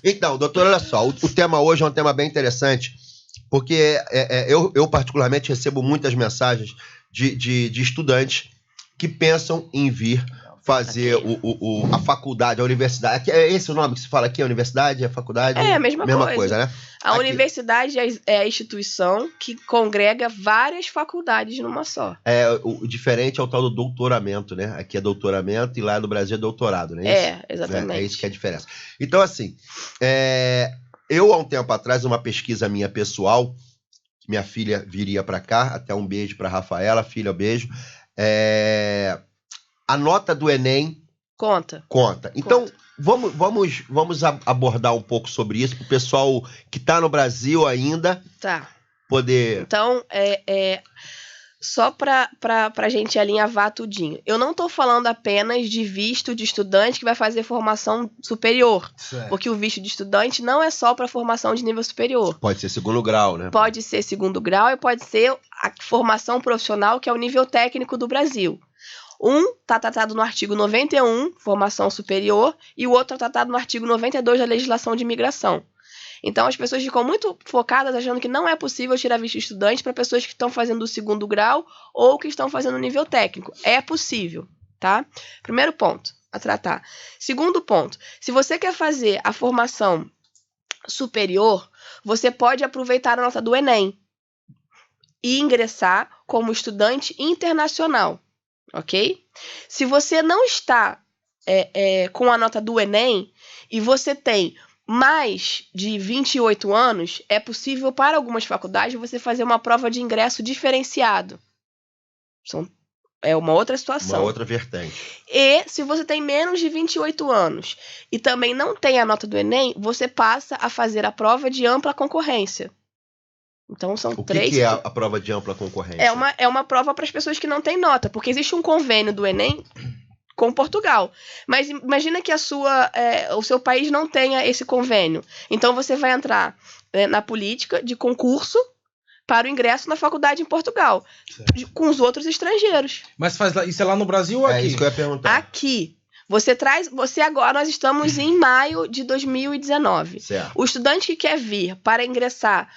Então, doutor, olha só, o tema hoje é um tema bem interessante, porque eu particularmente recebo muitas mensagens de estudantes que pensam em vir fazer a faculdade, a universidade. É esse o nome que se fala aqui, a universidade, a faculdade? É a mesma coisa, né? A universidade é a instituição que congrega várias faculdades numa só. O diferente é o tal do doutoramento, né? Aqui é doutoramento e lá no Brasil é doutorado, não é isso? Exatamente. É isso que é a diferença. Então, assim, eu há um tempo atrás, uma pesquisa minha pessoal, que minha filha viria para cá, até um beijo para Rafaela, filha, beijo. A nota do Enem conta. Então, vamos abordar um pouco sobre isso para o pessoal que está no Brasil ainda poder... Então, só para a gente alinhavar tudinho. Eu não estou falando apenas de visto de estudante que vai fazer formação superior. Certo. Porque o visto de estudante não é só para formação de nível superior. Pode ser segundo grau, né? Pode ser segundo grau e pode ser a formação profissional, que é o nível técnico do Brasil. Um está tratado no artigo 91, formação superior, e o outro está tratado no artigo 92 da legislação de imigração. Então, as pessoas ficam muito focadas achando que não é possível tirar visto de estudante para pessoas que estão fazendo o segundo grau ou que estão fazendo o nível técnico. É possível, tá? Primeiro ponto a tratar. Segundo ponto, se você quer fazer a formação superior, você pode aproveitar a nota do Enem e ingressar como estudante internacional. Ok? Se você não está com a nota do Enem e você tem mais de 28 anos, é possível para algumas faculdades você fazer uma prova de ingresso diferenciado. É uma outra situação. Uma outra vertente. E se você tem menos de 28 anos e também não tem a nota do Enem, você passa a fazer a prova de ampla concorrência. Então são três. O que é a prova de ampla concorrência? É uma prova para as pessoas que não têm nota, porque existe um convênio do Enem com Portugal. Mas imagina que o seu país não tenha esse convênio. Então você vai entrar na política de concurso para o ingresso na faculdade em Portugal, com os outros estrangeiros. Mas isso é lá no Brasil ou aqui? É isso que eu ia perguntar. Aqui. Agora nós estamos em maio de 2019. Certo. O estudante que quer vir para ingressar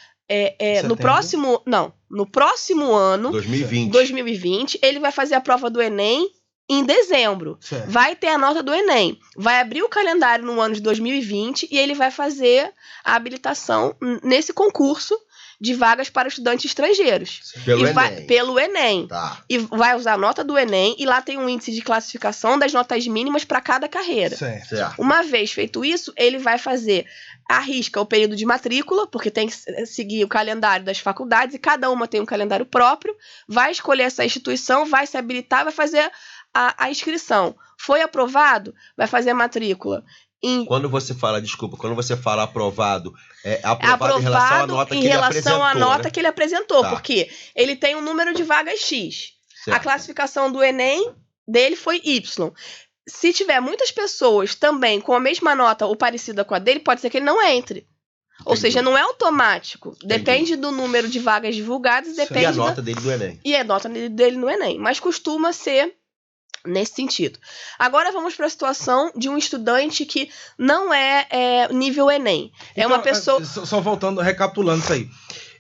no próximo ano, 2020, ele vai fazer a prova do Enem em dezembro. Certo. Vai ter a nota do Enem. Vai abrir o calendário no ano de 2020 e ele vai fazer a habilitação nesse concurso de vagas para estudantes estrangeiros. Pelo Enem. Tá. E vai usar a nota do Enem e lá tem um índice de classificação das notas mínimas para cada carreira. Certo. Uma vez feito isso, ele vai arrisca o período de matrícula, porque tem que seguir o calendário das faculdades e cada uma tem um calendário próprio, vai escolher essa instituição, vai se habilitar, vai fazer a inscrição. Foi aprovado, vai fazer a matrícula. Quando você fala aprovado, aprovado em relação à nota que ele apresentou, que ele apresentou, tá. Porque ele tem um número de vagas X. Certo. A classificação do Enem dele foi Y. Se tiver muitas pessoas também com a mesma nota ou parecida com a dele, pode ser que ele não entre. Entendi. Ou seja, não é automático. Entendi. Depende do número de vagas divulgadas. E a nota dele do Enem. E a nota dele no Enem. Mas costuma ser nesse sentido. Agora vamos para a situação de um estudante que não é nível Enem. Então, uma pessoa... Só voltando, recapitulando isso aí.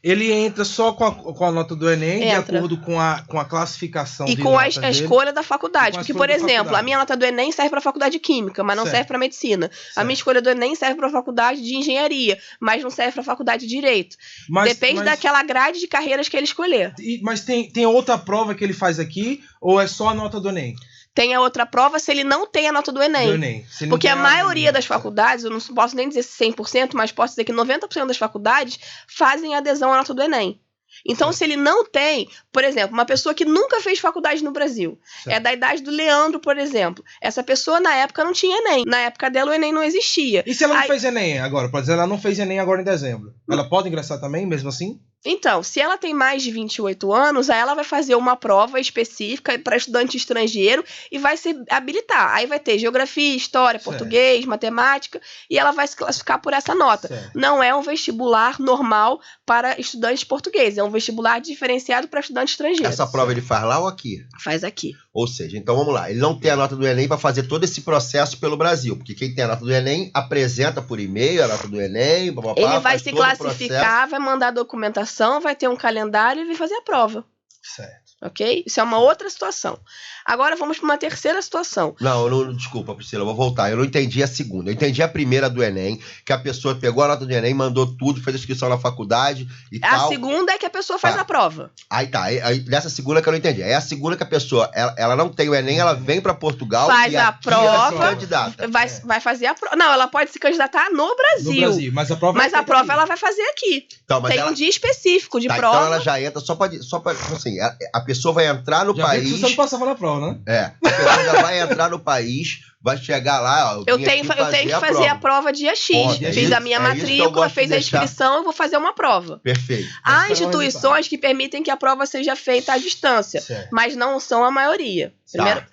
Ele entra só com a nota do Enem, de acordo com a classificação e com a escolha da faculdade. Porque, por exemplo, a minha nota do Enem serve para a faculdade de Química, mas não serve para Medicina. Certo. A minha escolha do Enem serve para a faculdade de Engenharia, mas não serve para a faculdade de Direito. Depende daquela grade de carreiras que ele escolher. Mas tem outra prova que ele faz aqui, ou é só a nota do Enem? Tem a outra prova se ele não tem a nota do Enem. Porque a maioria das faculdades, eu não posso nem dizer 100%, mas posso dizer que 90% das faculdades fazem adesão à nota do Enem. Então, se ele não tem, por exemplo, uma pessoa que nunca fez faculdade no Brasil, é da idade do Leandro, por exemplo. Essa pessoa, na época, não tinha Enem. Na época dela, o Enem não existia. E se ela não fez Enem agora? Por exemplo, ela não fez Enem agora em dezembro. Ela pode ingressar também, mesmo assim? Então, se ela tem mais de 28 anos, aí ela vai fazer uma prova específica para estudante estrangeiro e vai se habilitar. Aí vai ter geografia, história, português, matemática, e ela vai se classificar por essa nota. Não é um vestibular normal para estudantes portugueses, é um vestibular diferenciado para estudante estrangeiro. Essa prova ele faz lá ou aqui? Faz aqui. Ou seja, então vamos lá, ele não tem a nota do Enem para fazer todo esse processo pelo Brasil, porque quem tem a nota do Enem apresenta por e-mail a nota do Enem, papapá, ele vai se classificar, vai mandar a documentação, vai ter um calendário e vai fazer a prova. Certo. Ok? Isso é uma outra situação. Agora vamos para uma terceira situação. Não, desculpa, Priscila, eu vou voltar. Eu não entendi a segunda. Eu entendi a primeira do Enem, que a pessoa pegou a nota do Enem, mandou tudo, fez a inscrição na faculdade e tal. A segunda é que a pessoa faz a prova. Aí tá, nessa segunda que eu não entendi. É a segunda que a pessoa, ela não tem o Enem, ela vem para Portugal faz e a prova, ela se candidata. Vai fazer a prova. Não, ela pode se candidatar no Brasil. Mas a prova, ela vai fazer aqui. Então, mas tem um dia específico de prova. Então ela já entra só pra assim, a pessoa vai entrar no país. Você não passava na prova, né? É. A pessoa já vai entrar no país, vai chegar lá. Eu tenho que fazer a prova dia X. Fiz a minha matrícula, fez a inscrição, eu vou fazer uma prova. Perfeito. Há instituições que permitem que a prova seja feita à distância, mas não são a maioria.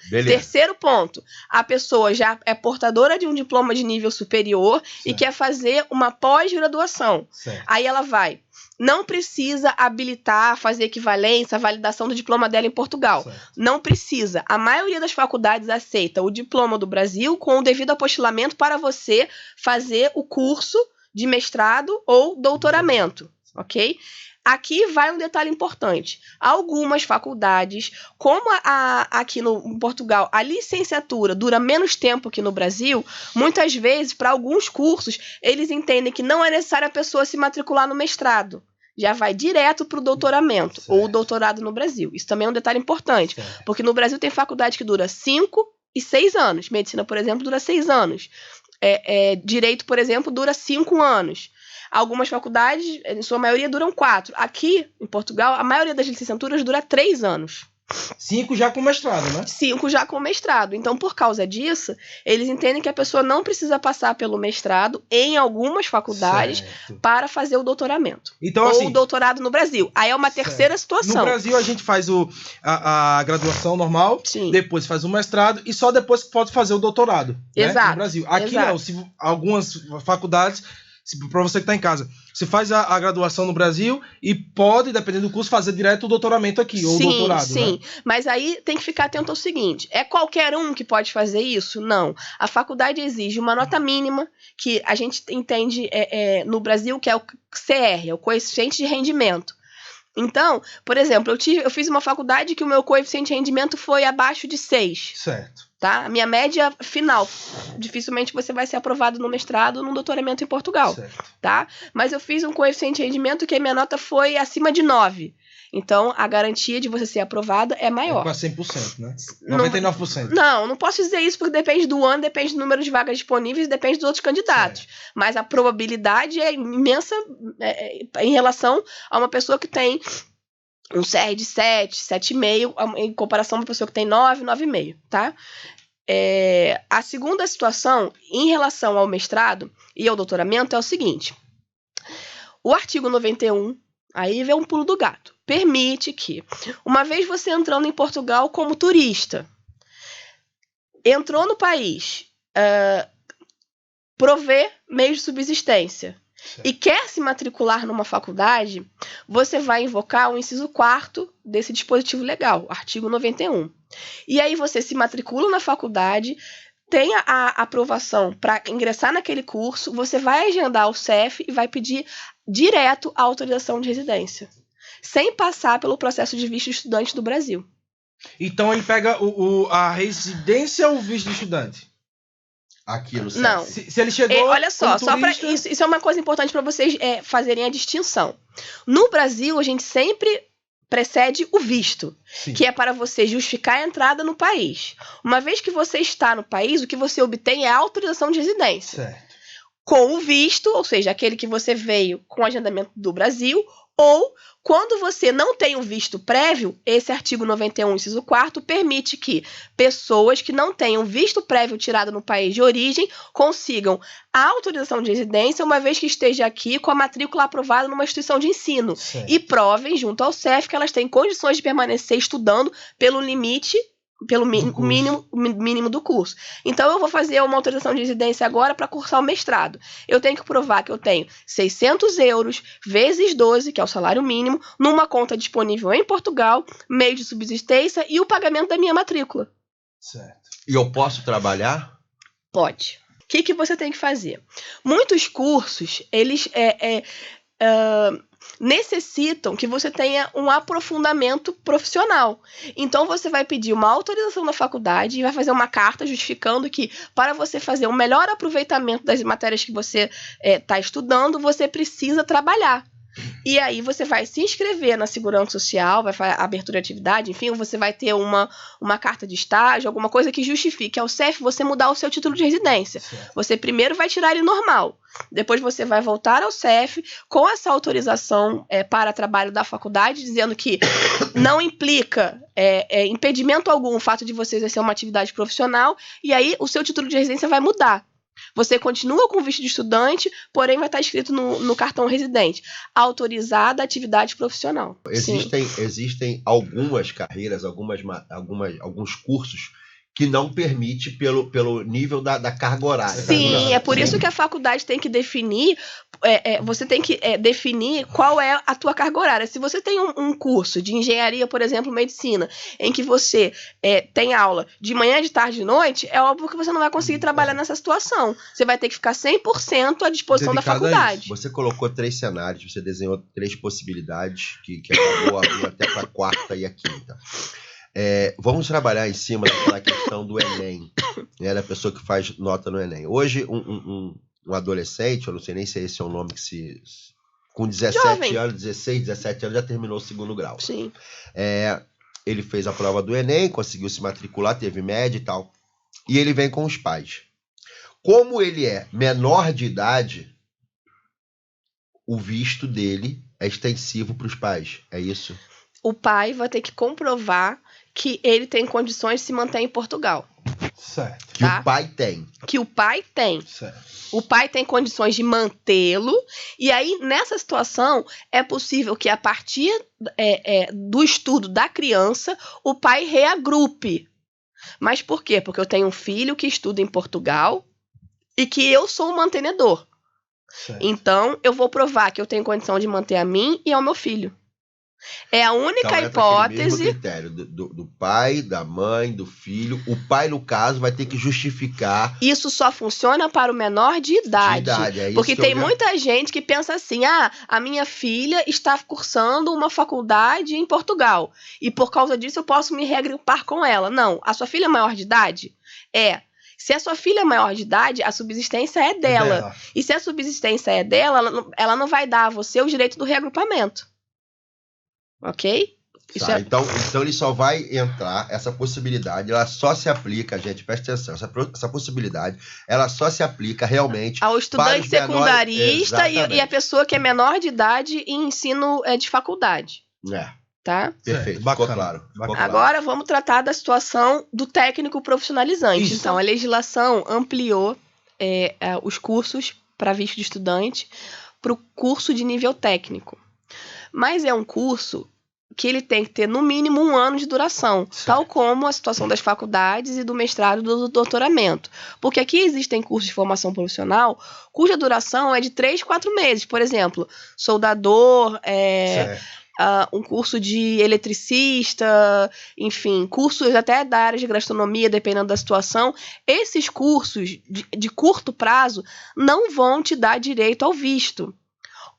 Terceiro ponto, a pessoa já é portadora de um diploma de nível superior e quer fazer uma pós-graduação. Aí ela não precisa habilitar, fazer equivalência, validação do diploma dela em Portugal. Não precisa. A maioria das faculdades aceita o diploma do Brasil com o devido apostilamento para você fazer o curso de mestrado ou doutoramento, ok? Aqui vai um detalhe importante. Algumas faculdades, como aqui em Portugal, a licenciatura dura menos tempo que no Brasil, muitas vezes, para alguns cursos, eles entendem que não é necessário a pessoa se matricular no mestrado. Já vai direto para o doutoramento, ou o doutorado no Brasil. Isso também é um detalhe importante, porque no Brasil tem faculdade que dura 5 e 6 anos. Medicina, por exemplo, dura 6 anos. Direito, por exemplo, dura 5 anos. Algumas faculdades, em sua maioria, duram 4. Aqui, em Portugal, a maioria das licenciaturas dura 3 anos. 5 já com mestrado, né? 5 já com mestrado. Então, por causa disso, eles entendem que a pessoa não precisa passar pelo mestrado em algumas faculdades para fazer o doutoramento. Então, ou o doutorado no Brasil. Aí é uma terceira situação. No Brasil, a gente faz a graduação normal, depois faz o mestrado e só depois pode fazer o doutorado. Exato. Né? No Brasil. Aqui não, algumas faculdades... Para você que está em casa, você faz a graduação no Brasil e pode, dependendo do curso, fazer direto o doutoramento aqui, ou o doutorado. Sim, né? Mas aí tem que ficar atento ao seguinte, é qualquer um que pode fazer isso? Não. A faculdade exige uma nota mínima, que a gente entende no Brasil, que é o CR, é o coeficiente de rendimento. Então, por exemplo, eu fiz uma faculdade que o meu coeficiente de rendimento foi abaixo de 6. Certo. Tá? A minha média final. Dificilmente você vai ser aprovado no mestrado ou no doutoramento em Portugal. Certo. Tá? Mas eu fiz um coeficiente de rendimento que a minha nota foi acima de 9. Então, a garantia de você ser aprovado é maior. Quase 100%, né? 99%. Não posso dizer isso porque depende do ano, depende do número de vagas disponíveis, depende dos outros candidatos. Mas a probabilidade é imensa em relação a uma pessoa que tem um CR de 7, 7,5, em comparação a uma pessoa que tem 9, 9,5, tá? A segunda situação, em relação ao mestrado e ao doutoramento, é o seguinte. O artigo 91, aí vem um pulo do gato, permite que, uma vez você entrando em Portugal como turista, entrou no país, prover meios de subsistência, e quer se matricular numa faculdade, você vai invocar o inciso 4º desse dispositivo legal, artigo 91. E aí você se matricula na faculdade, tem a aprovação para ingressar naquele curso, você vai agendar o CEF e vai pedir direto a autorização de residência, sem passar pelo processo de visto de estudante do Brasil. Então ele pega a residência ou o visto de estudante? Aquilo, certo? Não. Se ele chegou. Olha só para isso é uma coisa importante para vocês fazerem a distinção. No Brasil, a gente sempre precede o visto, que é para você justificar a entrada no país. Uma vez que você está no país, o que você obtém é a autorização de residência. Certo. Com o visto, ou seja, aquele que você veio com o agendamento do Brasil, Ou, quando você não tem um visto prévio, esse artigo 91, inciso 4º, permite que pessoas que não tenham visto prévio tirado no país de origem consigam a autorização de residência, uma vez que esteja aqui com a matrícula aprovada numa instituição de ensino. Certo. E provem, junto ao CEF, que elas têm condições de permanecer estudando pelo limite, pelo mínimo do curso. Então, eu vou fazer uma autorização de residência agora para cursar o mestrado. Eu tenho que provar que eu tenho 600 euros vezes 12, que é o salário mínimo, numa conta disponível em Portugal, meio de subsistência e o pagamento da minha matrícula. Certo. E eu posso trabalhar? Pode. O que você tem que fazer? Muitos cursos, eles necessitam que você tenha um aprofundamento profissional. Então, você vai pedir uma autorização da faculdade e vai fazer uma carta justificando que, para você fazer um melhor aproveitamento das matérias que você está estudando, você precisa trabalhar. E aí você vai se inscrever na Segurança Social, vai fazer abertura de atividade, enfim, você vai ter uma carta de estágio, alguma coisa que justifique ao CEF você mudar o seu título de residência. Certo. Você primeiro vai tirar ele normal, depois você vai voltar ao CEF com essa autorização para trabalho da faculdade, dizendo que não implica impedimento algum o fato de você exercer uma atividade profissional, e aí o seu título de residência vai mudar. Você continua com visto de estudante, porém vai estar escrito no cartão residente, autorizada a atividade profissional. Existem algumas carreiras, alguns cursos que não permite pelo nível da carga horária. Sim, é por isso que a faculdade tem que definir, você tem que definir qual é a tua carga horária. Se você tem um curso de engenharia, por exemplo, medicina, em que você tem aula de manhã, de tarde e de noite, é óbvio que você não vai conseguir trabalhar nessa situação. Você vai ter que ficar 100% à disposição da faculdade. Você colocou 3 cenários, você desenhou 3 possibilidades, que acabou abrindo até para a quarta e a quinta. Vamos trabalhar em cima daquela questão do Enem, né, da pessoa que faz nota no Enem. Hoje, um adolescente, eu não sei nem se esse é o nome que com 17 Jovem. anos, 16, 17 anos, já terminou o 2º grau. Sim. Ele fez a prova do Enem, conseguiu se matricular, teve média e tal, e ele vem com os pais. Como ele é menor de idade, o visto dele é extensivo para os pais, é isso? O pai vai ter que comprovar que ele tem condições de se manter em Portugal. Certo. Que o pai tem. Que o pai tem. Certo. O pai tem condições de mantê-lo. E aí, nessa situação, é possível que, a partir do estudo da criança, o pai reagrupe. Mas por quê? Porque eu tenho um filho que estuda em Portugal e que eu sou o mantenedor. Certo. Então, eu vou provar que eu tenho condição de manter a mim e ao meu filho. É a única hipótese. Mesmo critério do pai, da mãe, do filho. O pai, no caso, vai ter que justificar. Isso só funciona para o menor de idade. Porque tem muita gente que pensa assim: a minha filha está cursando uma faculdade em Portugal. E por causa disso eu posso me reagrupar com ela. Não, a sua filha é maior de idade? Se a sua filha é maior de idade, a subsistência é dela. E se a subsistência é dela, ela não vai dar a você o direito do reagrupamento. Ok? Então ele só vai entrar, essa possibilidade, ela só se aplica, gente, presta atenção, essa possibilidade, ela só se aplica realmente ao estudante secundarista menores, e a pessoa que é menor de idade em ensino de faculdade. Tá? Perfeito, bacana, ficou claro. Agora vamos tratar da situação do técnico profissionalizante. Isso. Então, a legislação ampliou os cursos para visto de estudante para o curso de nível técnico. Mas é um curso que ele tem que ter, no mínimo, 1 ano de duração, tal como a situação das faculdades e do mestrado e do doutoramento. Porque aqui existem cursos de formação profissional cuja duração é de 3, 4 meses. Por exemplo, soldador, um curso de eletricista, enfim, cursos até da área de gastronomia, dependendo da situação. Esses cursos de curto prazo não vão te dar direito ao visto.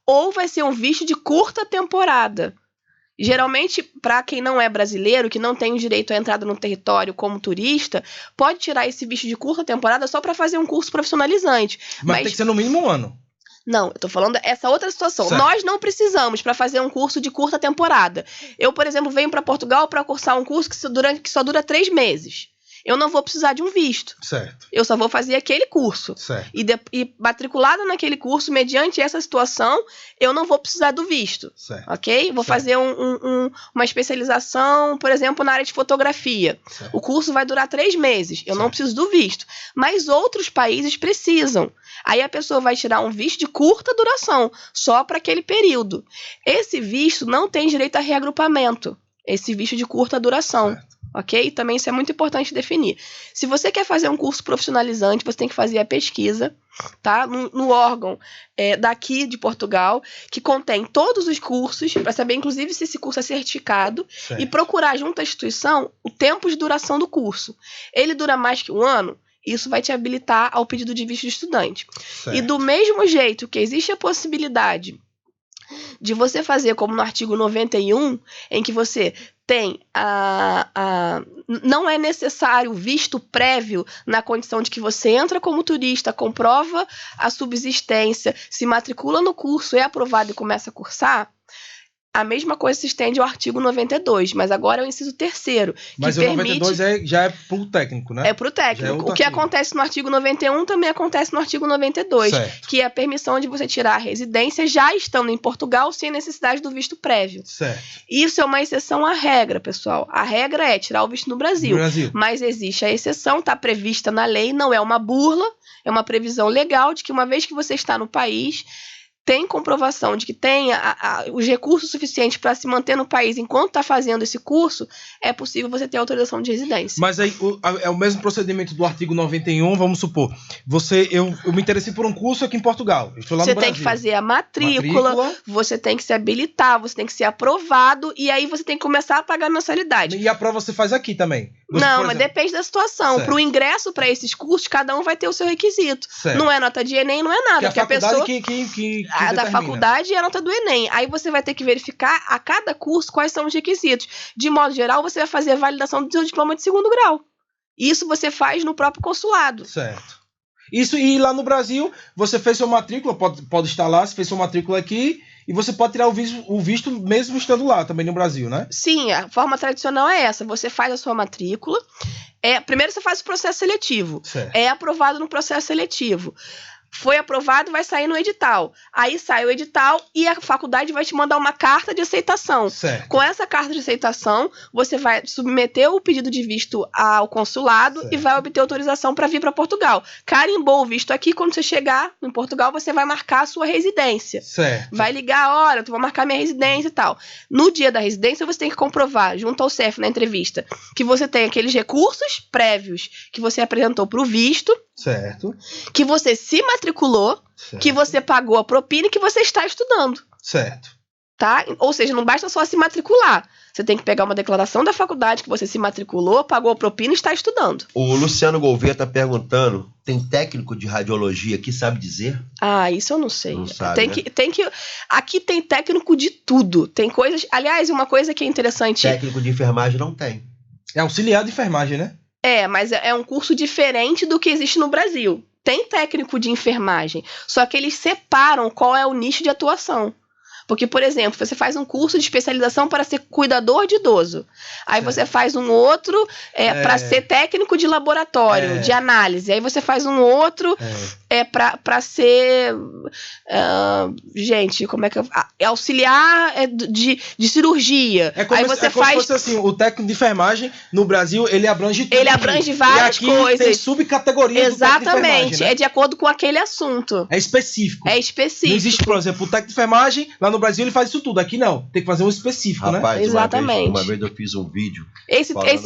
Ou vai ser um visto de curta temporada. Geralmente, para quem não é brasileiro, que não tem o direito à entrada no território como turista, pode tirar esse visto de curta temporada só para fazer um curso profissionalizante. Mas tem que ser no mínimo 1 ano. Não, eu tô falando essa outra situação. Certo. Nós não precisamos para fazer um curso de curta temporada. Eu, por exemplo, venho para Portugal para cursar um curso que só dura 3 meses. eu não vou precisar de um visto. Certo. Eu só vou fazer aquele curso. Certo. E matriculado naquele curso, mediante essa situação, eu não vou precisar do visto. Certo. Ok? Vou fazer uma especialização, por exemplo, na área de fotografia. Certo. O curso vai durar 3 meses. Eu não preciso do visto. Mas outros países precisam. Aí a pessoa vai tirar um visto de curta duração, só para aquele período. Esse visto não tem direito a reagrupamento. Esse visto de curta duração. Certo. Ok? Também isso é muito importante definir. Se você quer fazer um curso profissionalizante, você tem que fazer a pesquisa, tá? No órgão daqui de Portugal, que contém todos os cursos, para saber, inclusive, se esse curso é certificado, Certo. e procurar junto à instituição o tempo de duração do curso. Ele dura mais que 1 ano? Isso vai te habilitar ao pedido de visto de estudante. Certo. E do mesmo jeito que existe a possibilidade de você fazer como no artigo 91, em que você tem não é necessário visto prévio na condição de que você entra como turista, comprova a subsistência, se matricula no curso, é aprovado e começa a cursar. A mesma coisa se estende ao artigo 92, mas agora é o inciso 3º. Mas o 92 já é pro técnico, né? É pro técnico. O que acontece no artigo 91 também acontece no artigo 92, certo. Que é a permissão de você tirar a residência já estando em Portugal sem necessidade do visto prévio. Certo. Isso é uma exceção à regra, pessoal. A regra é tirar o visto no Brasil. Mas existe a exceção, está prevista na lei, não é uma burla, é uma previsão legal de que uma vez que você está no país, tem comprovação de que tem os recursos suficientes para se manter no país enquanto está fazendo esse curso, é possível você ter autorização de residência. Mas aí é o mesmo procedimento do artigo 91, vamos supor. Eu me interessei por um curso aqui em Portugal. Eu estou lá no Brasil. Você tem que fazer a matrícula, você tem que se habilitar, você tem que ser aprovado, e aí você tem que começar a pagar a mensalidade. E a prova você faz aqui também? Não, mas depende da situação. Para o ingresso para esses cursos, cada um vai ter o seu requisito. Certo. Não é nota de Enem, não é nada. Porque a pessoa a da faculdade é a nota do Enem. Aí você vai ter que verificar a cada curso quais são os requisitos. De modo geral, você vai fazer a validação do seu diploma de 2º grau. Isso você faz no próprio consulado. Certo. Isso, e lá no Brasil, você fez sua matrícula, pode estar lá, você fez sua matrícula aqui, e você pode tirar o visto mesmo estando lá, também no Brasil, né? Sim, a forma tradicional é essa. Você faz a sua matrícula. Primeiro você faz o processo seletivo. Certo. É aprovado no processo seletivo. Foi aprovado, vai sair no edital. Aí sai o edital e a faculdade vai te mandar uma carta de aceitação. Certo. Com essa carta de aceitação, você vai submeter o pedido de visto ao consulado, certo, e vai obter autorização para vir para Portugal. Carimbou o visto aqui, quando você chegar em Portugal, você vai marcar a sua residência. Certo. Vai ligar, olha, eu vou marcar minha residência e tal. No dia da residência, você tem que comprovar, junto ao CEF na entrevista, que você tem aqueles recursos prévios que você apresentou para o visto. Certo. Que você se matriculou, certo, que você pagou a propina e que você está estudando. Certo. Tá? Ou seja, não basta só se matricular. Você tem que pegar uma declaração da faculdade que você se matriculou, pagou a propina e está estudando. O Luciano Gouveia está perguntando, tem técnico de radiologia que sabe dizer? Ah, isso eu não sei. Não sabe, aqui tem técnico de tudo. Tem coisas... Aliás, uma coisa que é interessante... Técnico de enfermagem não tem. É auxiliar de enfermagem, né? Mas é um curso diferente do que existe no Brasil. Tem técnico de enfermagem, só que eles separam qual é o nicho de atuação. Porque, por exemplo, você faz um curso de especialização para ser cuidador de idoso. Aí você faz um outro para ser técnico de laboratório, de análise. Aí você faz um outro para ser... gente, como é que... auxiliar de cirurgia. Aí você faz... como se fosse assim, o técnico de enfermagem, no Brasil, ele abrange tudo. Ele abrange várias coisas. Tem subcategorias. Exatamente, do técnico de enfermagem, né? É de acordo com aquele assunto. É específico. É específico. Não existe, por exemplo, o técnico de enfermagem, lá no Brasil ele faz isso tudo, aqui não. Tem que fazer um específico, rapaz, né? Exatamente. Uma vez eu fiz um vídeo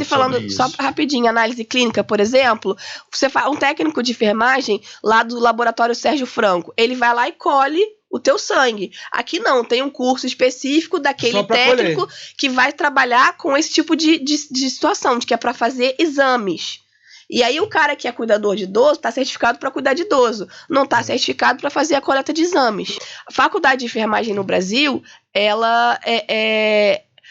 falando só rapidinho, análise clínica, por exemplo, você faz um técnico de enfermagem lá do laboratório Sérgio Franco, ele vai lá e colhe o teu sangue. Aqui não, tem um curso específico daquele técnico que vai trabalhar com esse tipo de situação, de que é para fazer exames. E aí o cara que é cuidador de idoso está certificado para cuidar de idoso, não está certificado para fazer a coleta de exames. A faculdade de enfermagem no Brasil, ela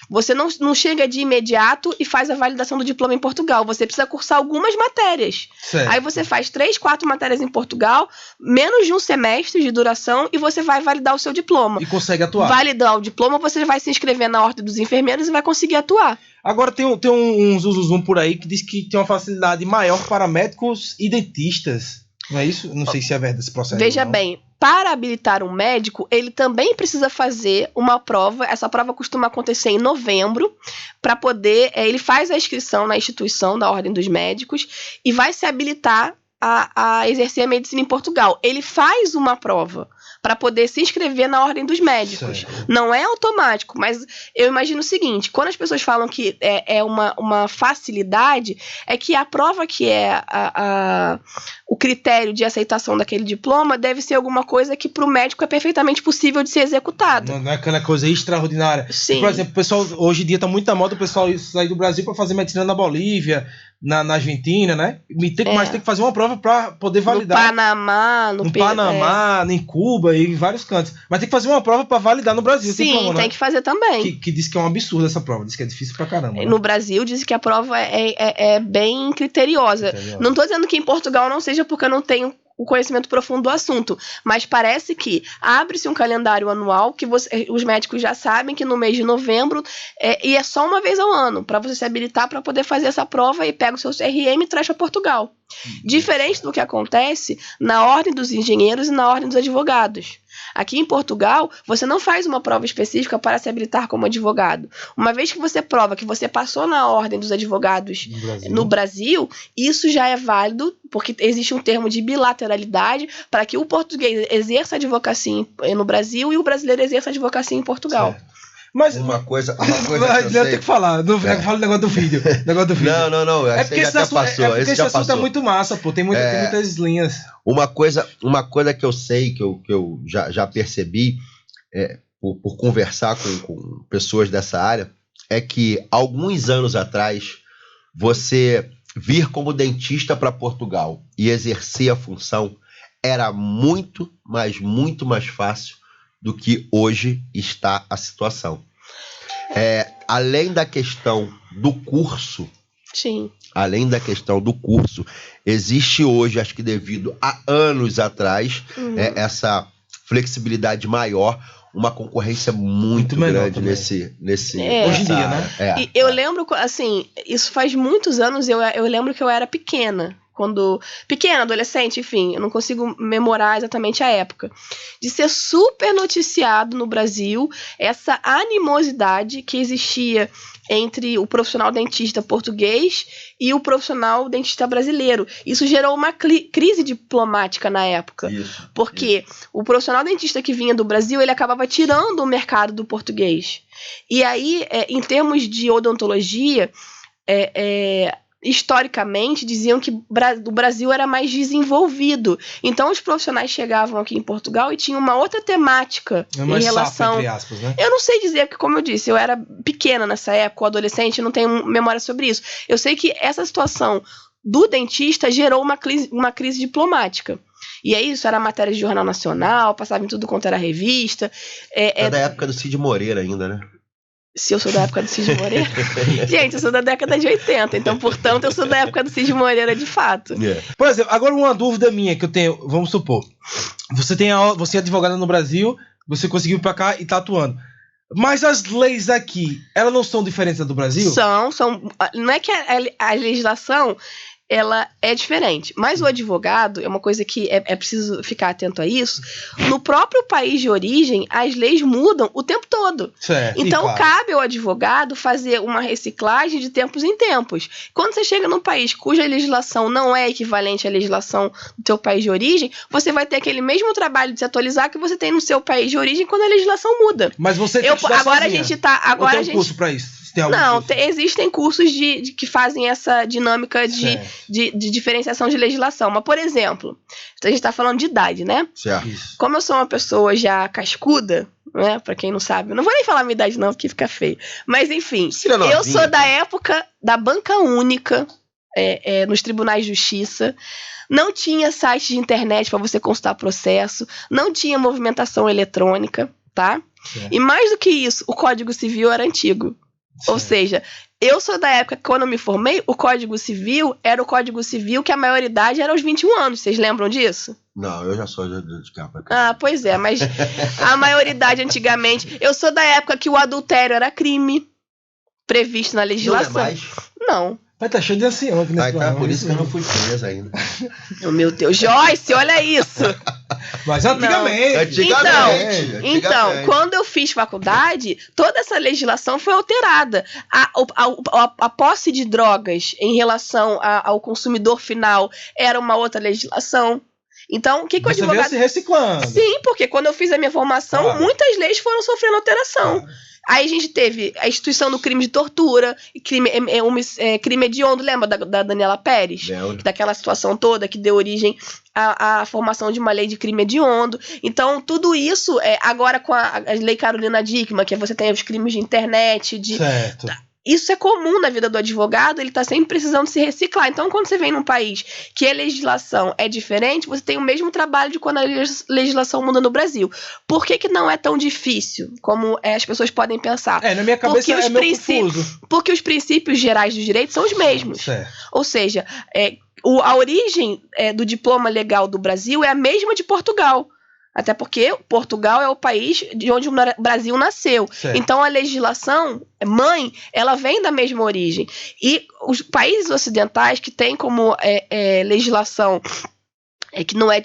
você não chega de imediato e faz a validação do diploma em Portugal. Você precisa cursar algumas matérias. Certo. Aí você faz 3, 4 matérias em Portugal, menos de um semestre de duração, e você vai validar o seu diploma. E consegue atuar. Validar o diploma, você vai se inscrever na Ordem dos Enfermeiros e vai conseguir atuar. Agora tem um zuzuzum por aí que diz que tem uma facilidade maior para médicos e dentistas. Não é isso? Não sei se é verdade esse processo. Veja bem, para habilitar um médico, ele também precisa fazer uma prova. Essa prova costuma acontecer em novembro, para poder... ele faz a inscrição na instituição da Ordem dos Médicos e vai se habilitar a exercer a medicina em Portugal. Ele faz uma prova para poder se inscrever na Ordem dos Médicos. Certo. Não é automático, mas eu imagino o seguinte, quando as pessoas falam que é uma facilidade, é que a prova que é o critério de aceitação daquele diploma deve ser alguma coisa que para o médico é perfeitamente possível de ser executada. Não é aquela coisa extraordinária. Sim. Por exemplo, o pessoal, hoje em dia está muito na moda o pessoal sair do Brasil para fazer medicina na Bolívia, na Argentina, né? Mas tem que fazer uma prova para poder validar. No Panamá, no Panamá, em Cuba e em vários cantos. Mas tem que fazer uma prova para validar no Brasil. Sim, tem que fazer também. Que diz que é um absurdo essa prova, diz que é difícil pra caramba. Né? No Brasil, diz que a prova é bem criteriosa. Não estou dizendo que em Portugal não seja, porque eu não tenho o conhecimento profundo do assunto, mas parece que abre-se um calendário anual que os médicos já sabem que no mês de novembro e é só uma vez ao ano, para você se habilitar para poder fazer essa prova e pega o seu CRM e traz para Portugal. Diferente do que acontece na Ordem dos Engenheiros e na Ordem dos Advogados. Aqui em Portugal, você não faz uma prova específica para se habilitar como advogado. Uma vez que você prova que você passou na Ordem dos Advogados no Brasil, isso já é válido, porque existe um termo de bilateralidade para que o português exerça a advocacia no Brasil e o brasileiro exerça a advocacia em Portugal. Certo. Mas uma coisa que eu tenho que falar, fala o negócio do vídeo. Não, é porque esse assunto é muito massa, pô, tem muitas linhas. Uma coisa que eu sei, que eu já percebi, por conversar com pessoas dessa área, é que alguns anos atrás, você vir como dentista para Portugal e exercer a função era muito mais fácil do que hoje está a situação. Além da questão do curso, sim. Além da questão do curso, existe hoje, acho que devido a anos atrás, essa flexibilidade maior, uma concorrência muito grande nesse hoje em dia, né? E eu lembro, assim, isso faz muitos anos, eu lembro que eu era pequena, adolescente, enfim, eu não consigo memorar exatamente a época, de ser super noticiado no Brasil essa animosidade que existia entre o profissional dentista português e o profissional dentista brasileiro. Isso gerou uma crise diplomática na época, porque o profissional dentista que vinha do Brasil, ele acabava tirando o mercado do português. E aí, em termos de odontologia, historicamente, diziam que o Brasil era mais desenvolvido. Então, os profissionais chegavam aqui em Portugal e tinham uma outra temática em relação... Sapo, entre aspas, né? Eu não sei dizer, porque, como eu disse, eu era pequena nessa época, adolescente, não tenho memória sobre isso. Eu sei que essa situação do dentista gerou uma crise diplomática. E aí, isso era matéria de jornal nacional, passava em tudo quanto era revista. É da época do Cid Moreira ainda, né? Se eu sou da época do Cid Moreira? Gente, eu sou da década de 80, então, portanto, eu sou da época do Cid Moreira de fato. Por exemplo, agora uma dúvida minha que eu tenho, vamos supor, você é advogada no Brasil, você conseguiu ir pra cá e tá atuando. Mas as leis aqui, elas não são diferentes da do Brasil? São. Não é que a legislação... ela é diferente, mas o advogado é uma coisa que é preciso ficar atento a isso. No próprio país de origem, as leis mudam o tempo todo. Certo, então cabe ao advogado fazer uma reciclagem de tempos em tempos. Quando você chega num país cuja legislação não é equivalente à legislação do seu país de origem, você vai ter aquele mesmo trabalho de se atualizar que você tem no seu país de origem quando a legislação muda. Mas você tem que agora sozinha. A gente tá agora tem curso para isso? Não, existem cursos que fazem essa dinâmica de diferenciação de legislação. Mas, por exemplo, a gente está falando de idade, né? Certo. Como eu sou uma pessoa já cascuda, né? Pra quem não sabe, eu não vou nem falar a minha idade não, porque fica feio. Mas, enfim, eu sou da época da banca única nos tribunais de justiça. Não tinha site de internet para você consultar processo. Não tinha movimentação eletrônica, tá? Certo. E mais do que isso, o Código Civil era antigo. Ou seja, eu sou da época que, quando eu me formei, o Código Civil era o Código Civil que a maioridade era aos 21 anos. Vocês lembram disso? Não, eu já sou de capa. Ah, pois é, mas a maioridade antigamente... Eu sou da época que o adultério era crime previsto na legislação. Não é mais? Não. Vai tá cheio de ancião aqui nesse Então, programa. por isso que eu não fui presa ainda. Oh, meu Deus. Joyce, olha isso. Mas antigamente. Então, quando eu fiz faculdade, toda essa legislação foi alterada. A posse de drogas em relação ao consumidor final era uma outra legislação. Então, o que o advogado... Você veio se reciclando. Sim, porque quando eu fiz a minha formação, muitas leis foram sofrendo alteração. Aí a gente teve a instituição do crime de tortura, crime hediondo, lembra da Daniela Pérez? Daquela situação toda que deu origem à formação de uma lei de crime hediondo. Então, tudo isso, agora com a lei Carolina Dickmann, que você tem os crimes de internet, Certo. Isso é comum na vida do advogado, ele está sempre precisando se reciclar. Então, quando você vem num país que a legislação é diferente, você tem o mesmo trabalho de quando a legislação muda no Brasil. Por que não é tão difícil como as pessoas podem pensar? Na minha cabeça é meio confuso. Porque os princípios gerais do direito são os mesmos. Certo. Ou seja, a origem do diploma legal do Brasil é a mesma de Portugal. Até porque Portugal é o país de onde o Brasil nasceu. Certo. Então, a legislação mãe, ela vem da mesma origem. E os países ocidentais que têm como legislação...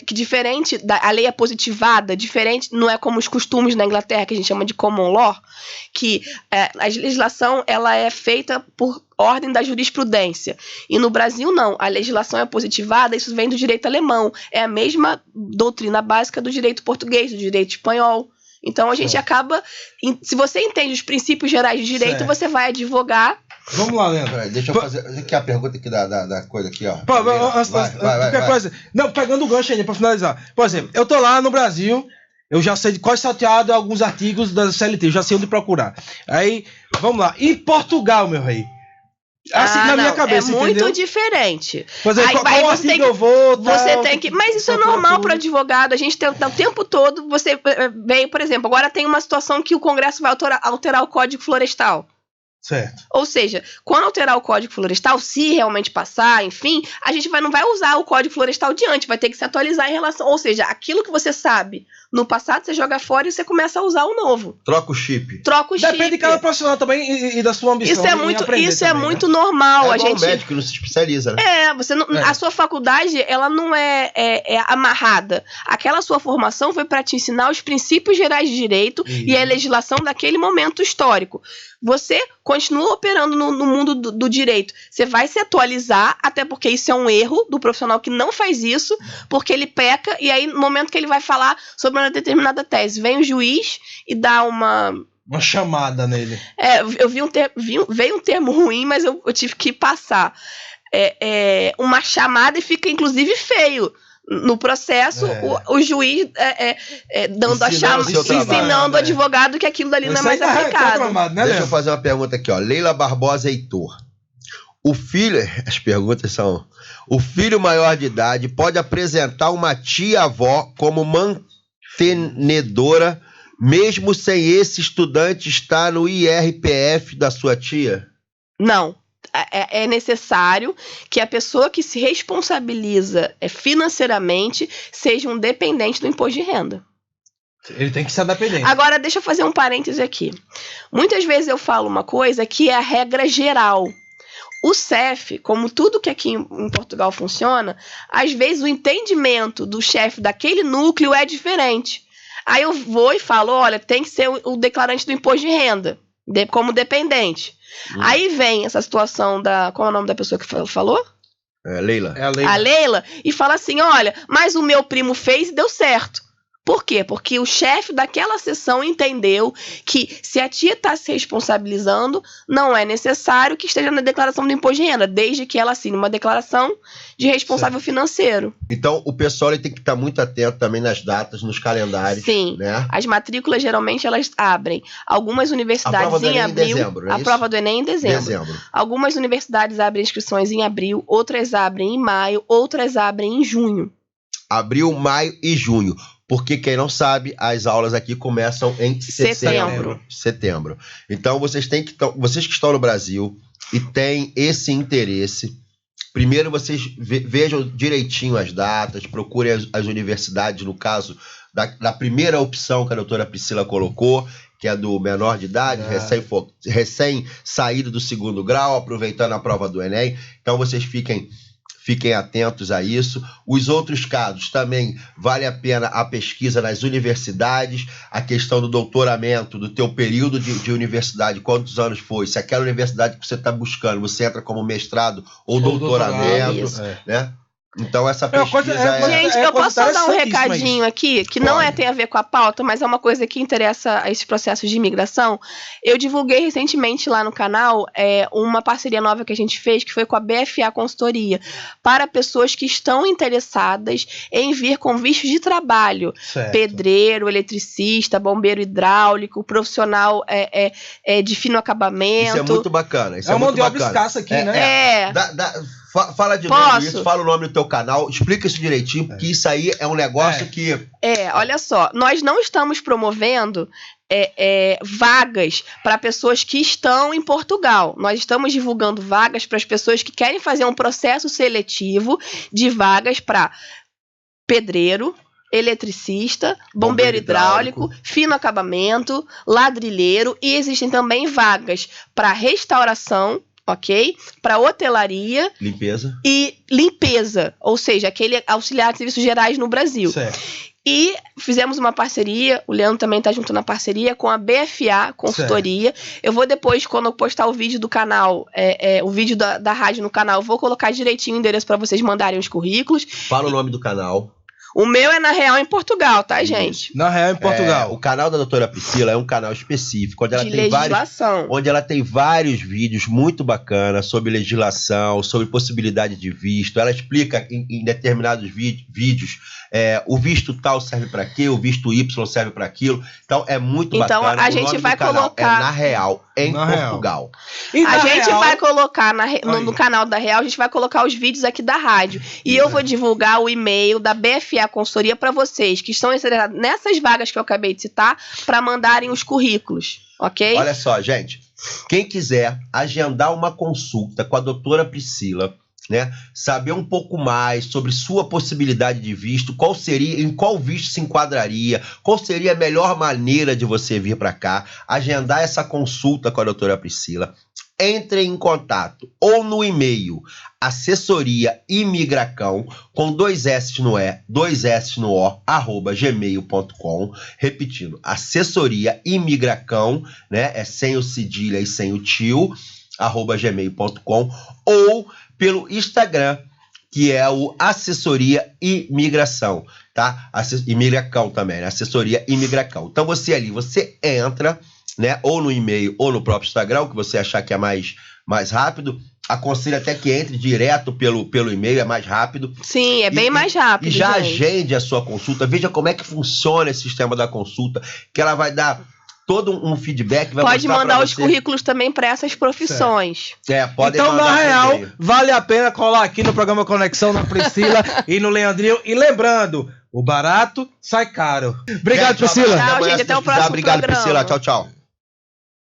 que diferente, a lei é positivada, diferente, não é como os costumes na Inglaterra, que a gente chama de common law, que a legislação ela é feita por ordem da jurisprudência. E no Brasil, não. A legislação é positivada, isso vem do direito alemão. É a mesma doutrina básica do direito português, do direito espanhol. Então, a gente acaba... Se você entende os princípios gerais de direito, você vai advogar... Vamos lá, Leandro. Deixa eu fazer aqui a pergunta aqui da coisa aqui, ó. Qualquer coisa. Não, pegando o gancho ainda pra finalizar. Por exemplo, eu tô lá no Brasil, eu já sei de quais salteado alguns artigos da CLT, eu já sei onde procurar. Aí, vamos lá. Em Portugal, meu rei. Assim, na minha cabeça, é muito entendeu? diferente. Por exemplo, qual artigo eu vou... Você tem que... Mas isso é normal para advogado. A gente tem o tempo todo... Você veio, por exemplo, agora tem uma situação que o Congresso vai alterar o Código Florestal. Certo. Ou seja, quando alterar o Código Florestal, se realmente passar, enfim, a gente não vai usar o Código Florestal diante, vai ter que se atualizar em relação... Ou seja, aquilo que você sabe no passado, você joga fora e você começa a usar o novo. Troca o chip. Depende de cada profissional também e da sua ambição. Isso é muito normal. É igual o médico que não se especializa, né? A sua faculdade, ela não é amarrada. Aquela sua formação foi para te ensinar os princípios gerais de direito e a legislação daquele momento histórico. Você continua operando no mundo do direito. Você vai se atualizar, até porque isso é um erro do profissional que não faz isso, porque ele peca, e aí no momento que ele vai falar sobre uma determinada tese, vem o juiz e dá uma chamada nele. Eu veio um termo ruim, mas eu tive que passar. Uma chamada e fica inclusive feio. No processo, o juiz dando a chamada, ensinando o advogado que aquilo dali não é mais aplicado. Deixa eu fazer uma pergunta aqui, ó. Leila Barbosa Heitor. As perguntas são: o filho maior de idade pode apresentar uma tia-avó como mantenedora, mesmo sem esse estudante estar no IRPF da sua tia? Não. É necessário que a pessoa que se responsabiliza financeiramente seja um dependente do imposto de renda. Ele tem que ser dependente. Agora, deixa eu fazer um parêntese aqui. Muitas vezes eu falo uma coisa que é a regra geral. O CEF, como tudo que aqui em Portugal funciona, às vezes o entendimento do chefe daquele núcleo é diferente. Aí eu vou e falo, olha, tem que ser o declarante do imposto de renda, como dependente. Aí vem essa situação qual é o nome da pessoa que falou? Leila. A Leila. E fala assim, olha, mas o meu primo fez e deu certo. Por quê? Porque o chefe daquela sessão entendeu que se a tia está se responsabilizando, não é necessário que esteja na declaração do imposto de renda, desde que ela assine uma declaração de responsável financeiro. Então, o pessoal tem que estar muito atento também nas datas, nos calendários. Sim. Né? As matrículas, geralmente, elas abrem. Algumas universidades em abril. Dezembro, a prova do Enem em dezembro. Algumas universidades abrem inscrições em abril, outras abrem em maio, outras abrem em junho. Abril, maio e junho. porque quem não sabe, as aulas aqui começam em setembro. Então, vocês que estão no Brasil e têm esse interesse, primeiro vocês vejam direitinho as datas, procurem as universidades, no caso da primeira opção que a doutora Priscila colocou, que é do menor de idade, recém saído do 2º grau, aproveitando a prova do Enem. Então, vocês fiquem atentos a isso. Os outros casos também vale a pena a pesquisa nas universidades, a questão do doutoramento, do teu período de universidade, quantos anos foi, se aquela universidade que você está buscando, você entra como mestrado ou doutoramento, né? Então essa pesquisa Gente, eu posso só dar um recadinho aqui, que não tem a ver com a pauta, mas é uma coisa que interessa a esses processos de imigração. Eu divulguei recentemente lá no canal uma parceria nova que a gente fez, que foi com a BFA Consultoria, para pessoas que estão interessadas em vir com visto de trabalho. Certo. Pedreiro, eletricista, bombeiro hidráulico, profissional de fino acabamento. Isso é muito bacana. Isso é uma mão de obra escassa aqui, né? Fala de novo isso, fala o nome do teu canal, explica isso direitinho, porque isso aí é um negócio que... olha só, nós não estamos promovendo vagas para pessoas que estão em Portugal. Nós estamos divulgando vagas para as pessoas que querem fazer um processo seletivo de vagas para pedreiro, eletricista, bombeiro hidráulico, fino acabamento, ladrilheiro, e existem também vagas para restauração, ok? Para hotelaria. Limpeza, ou seja, aquele auxiliar de serviços gerais no Brasil. Certo. E fizemos uma parceria, o Leandro também está junto na parceria, com a BFA Consultoria. Certo. Eu vou depois, quando eu postar o vídeo do canal, o vídeo da rádio no canal, eu vou colocar direitinho o endereço para vocês mandarem os currículos. Fala o nome do canal. O meu é Na Real em Portugal, tá, gente? Na Real em Portugal. O canal da doutora Priscila é um canal específico, onde ela tem vários vídeos muito bacanas sobre legislação, sobre possibilidade de visto. Ela explica em determinados vídeos o visto tal serve para quê, o visto Y serve para aquilo. Então é muito bacana. Então a gente vai colocar Na Real em Portugal. A gente vai colocar no canal da Real, a gente vai colocar os vídeos aqui da rádio. E eu vou divulgar o e-mail da BFA Consultoria para vocês que estão interessados nessas vagas que eu acabei de citar, para mandarem os currículos, ok? Olha só, gente, quem quiser agendar uma consulta com a doutora Priscila, né, saber um pouco mais sobre sua possibilidade de visto, em qual visto se enquadraria, qual seria a melhor maneira de você vir para cá, agendar essa consulta com a doutora Priscila, entre em contato ou no e-mail assessoriaimigracão com 2 S no E, 2 S no O, @gmail.com. Repetindo, assessoriaimigracão, né? É sem o cedilha e sem o tio, @gmail.com, ou pelo Instagram, que é o Assessoria Imigração, tá? Imigracão também, né? Assessoria Imigracão. Então você entra, né, ou no e-mail ou no próprio Instagram, o que você achar que é mais rápido. Aconselho até que entre direto pelo e-mail, é mais rápido. Sim, bem mais rápido. E já agende a sua consulta, veja como é que funciona esse sistema da consulta, que ela vai dar todo um feedback. Pode mandar os currículos também para essas profissões. Pode então, mandar. Na Real, vale a pena colar aqui no programa Conexão na Priscila e no Leandrinho. E lembrando, o barato sai caro. Obrigado, Priscila. Tchau, gente. Até o próximo programa. Obrigado, Priscila. Tchau, tchau.